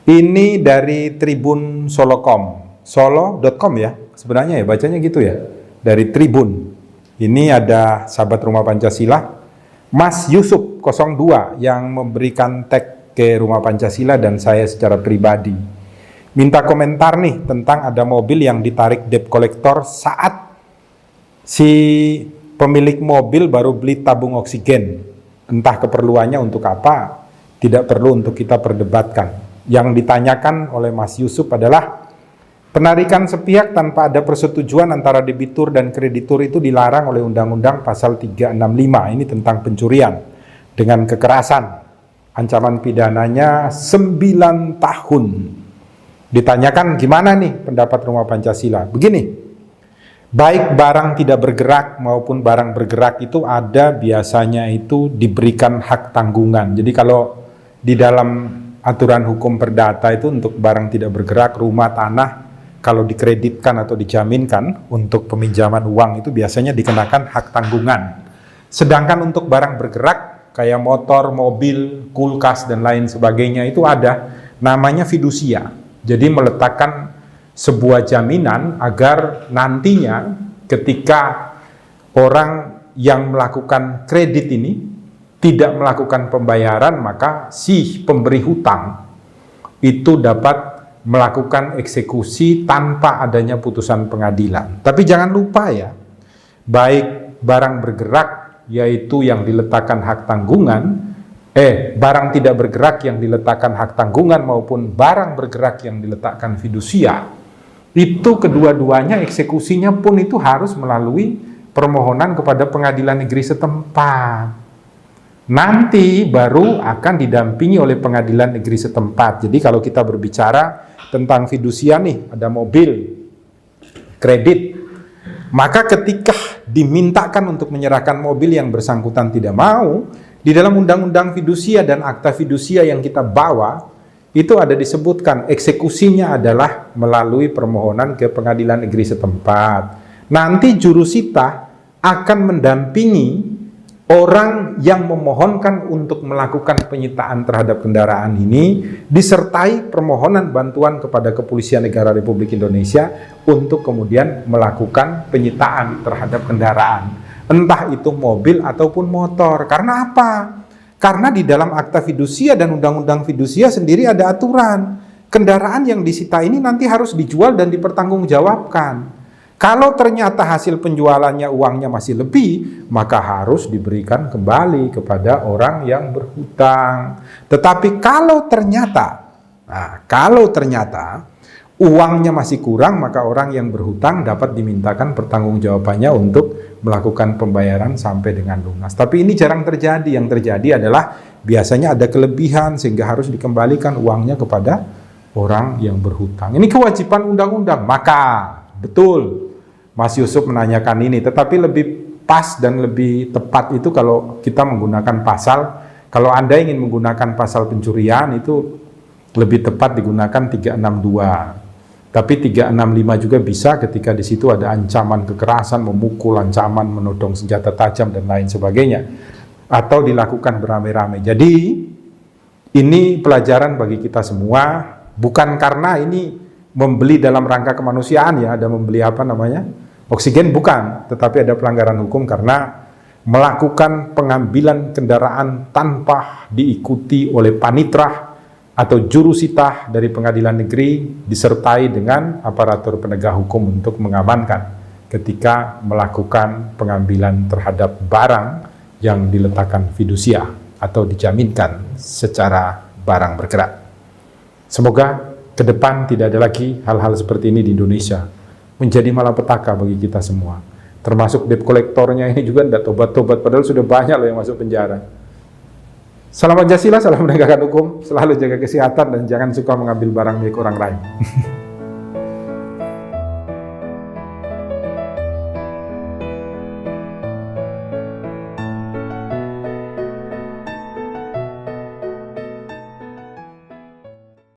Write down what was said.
Ini dari Tribun Solo.com, solo.com ya, sebenarnya ya bacanya gitu ya, dari Tribun. Ini ada sahabat Rumah Pancasila, Mas Yusuf 02 yang memberikan tag ke Rumah Pancasila dan saya secara pribadi. Minta komentar nih tentang ada mobil yang ditarik debt collector saat si pemilik mobil baru beli tabung oksigen. Entah keperluannya untuk apa, tidak perlu untuk kita perdebatkan. Yang ditanyakan oleh Mas Yusuf adalah penarikan sepihak tanpa ada persetujuan antara debitur dan kreditur itu dilarang oleh Undang-Undang Pasal 365. Ini tentang pencurian dengan kekerasan. Ancaman pidananya 9 tahun. Ditanyakan gimana nih pendapat Rumah Pancasila? Begini, baik barang tidak bergerak maupun barang bergerak itu ada biasanya itu diberikan hak tanggungan. Jadi kalau di dalam aturan hukum perdata itu untuk barang tidak bergerak, rumah, tanah, kalau dikreditkan atau dijaminkan untuk peminjaman uang itu biasanya dikenakan hak tanggungan. Sedangkan untuk barang bergerak kayak motor, mobil, kulkas dan lain sebagainya itu ada namanya fidusia. Jadi meletakkan sebuah jaminan agar nantinya ketika orang yang melakukan kredit ini tidak melakukan pembayaran, maka si pemberi hutang itu dapat melakukan eksekusi tanpa adanya putusan pengadilan. Tapi jangan lupa ya, baik barang bergerak yaitu yang diletakkan hak tanggungan, barang tidak bergerak yang diletakkan hak tanggungan maupun barang bergerak yang diletakkan fidusia, itu kedua-duanya eksekusinya pun itu harus melalui permohonan kepada pengadilan negeri setempat. Nanti baru akan didampingi oleh pengadilan negeri setempat. Jadi kalau kita berbicara tentang fidusia nih, ada mobil, kredit, maka ketika dimintakan untuk menyerahkan mobil yang bersangkutan tidak mau, di dalam undang-undang fidusia dan akta fidusia yang kita bawa, itu ada disebutkan eksekusinya adalah melalui permohonan ke pengadilan negeri setempat. Nanti jurusita akan mendampingi orang yang memohonkan untuk melakukan penyitaan terhadap kendaraan ini, disertai permohonan bantuan kepada Kepolisian Negara Republik Indonesia untuk kemudian melakukan penyitaan terhadap kendaraan, entah itu mobil ataupun motor. Karena apa? Karena di dalam akta fidusia dan undang-undang fidusia sendiri ada aturan. Kendaraan yang disita ini nanti harus dijual dan dipertanggungjawabkan. Kalau ternyata hasil penjualannya uangnya masih lebih, maka harus diberikan kembali kepada orang yang berhutang. Tetapi kalau ternyata uangnya masih kurang, maka orang yang berhutang dapat dimintakan pertanggungjawabannya untuk melakukan pembayaran sampai dengan lunas. Tapi ini jarang terjadi. Yang terjadi adalah biasanya ada kelebihan sehingga harus dikembalikan uangnya kepada orang yang berhutang. Ini kewajiban undang-undang. Maka betul Mas Yusuf menanyakan ini, tetapi lebih pas dan lebih tepat itu kalau kita menggunakan pasal, kalau Anda ingin menggunakan pasal pencurian itu lebih tepat digunakan 362. Tapi 365 juga bisa ketika di situ ada ancaman kekerasan, memukul, ancaman menodong senjata tajam dan lain sebagainya, atau dilakukan beramai-ramai. Jadi ini pelajaran bagi kita semua, bukan karena ini membeli dalam rangka kemanusiaan ya, ada membeli apa namanya? Oksigen, bukan, tetapi ada pelanggaran hukum karena melakukan pengambilan kendaraan tanpa diikuti oleh panitra atau jurusita dari pengadilan negeri disertai dengan aparatur penegak hukum untuk mengamankan ketika melakukan pengambilan terhadap barang yang diletakkan fidusia atau dijaminkan secara barang bergerak. Semoga ke depan tidak ada lagi hal-hal seperti ini di Indonesia, menjadi malapetaka bagi kita semua. Termasuk debt kolektornya ini juga tidak tobat-tobat, padahal sudah banyak loh yang masuk penjara. Salam Pancasila, salam menegakkan hukum, selalu jaga kesehatan dan jangan suka mengambil barang milik orang lain.